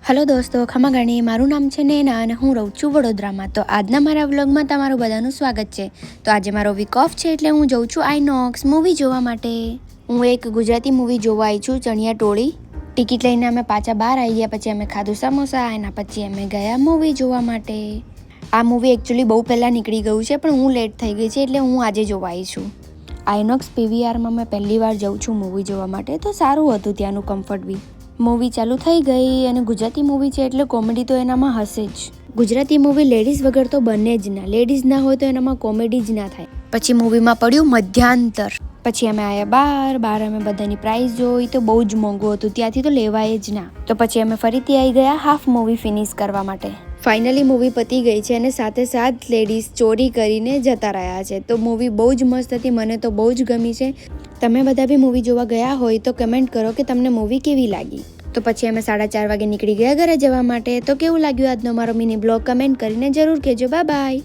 Hello દોસ્તો, ખમા ગણી. મારું નામ છે નેના અને હું રહું છું વડોદરામાં. તો આજના મારા વ્લોગમાં તમારું બધાનું સ્વાગત છે. તો આજે મારો વીક ઓફ છે એટલે હું જઉં છું આઈનોક્સ મૂવી જોવા માટે. હું એક ગુજરાતી મૂવી જોવા આવી છું, ચણિયા ટોળી. ટિકિટ લઈને અમે પાછા બહાર આવી ગયા. પછી અમે ખાધું સમોસા, એના પછી અમે ગયા મૂવી જોવા માટે. આ મૂવી એકચ્યુઅલી બહુ પહેલાં નીકળી ગયું છે, પણ હું લેટ થઈ ગઈ છે એટલે હું આજે જોવા આવી છું. આઈનોક્સ પીવીઆરમાં મેં પહેલી વાર જઉં છું મૂવી જોવા માટે, તો સારું હતું ત્યાંનું કમ્ફર્ટ બી. મૂવી ચાલુ થઈ ગઈ અને ગુજરાતી મૂવી છે એટલે કોમેડી તો એનામાં હશે જ. ગુજરાતી મૂવી લેડીઝ વગર તો બને જ ના. લેડીઝ ના હોય તો એનામાં કોમેડી જ ના થાય. પછી મૂવીમાં પડ્યું મધ્યાંતર. પછી અમે આવ્યા બહાર અમે બધાની પ્રાઇસ જોઈ તો બહુ જ મોંઘું હતું, ત્યાંથી તો લેવાય જ ના. તો પછી અમે ફરીથી આવી ગયા હાફ મૂવી ફિનિશ કરવા માટે. ફાઇનલી મૂવી પતી ગઈ છે અને સાથે સાથ લેડીઝ ચોરી કરીને જતા રહ્યા છે. તો મૂવી બહુ જ મસ્ત હતી, મને તો બહુ જ ગમી છે. તમે બધા બી મૂવી જોવા ગયા હોય તો કમેન્ટ કરો કે તમને મૂવી કેવી લાગી. તો પછી અમે 4:30 વાગે નીકળી ગયા ઘરે જવા માટે. તો કેવું લાગ્યું આજનો મારો મિની બ્લોગ કમેન્ટ કરીને જરૂર કહેજો. Bye bye.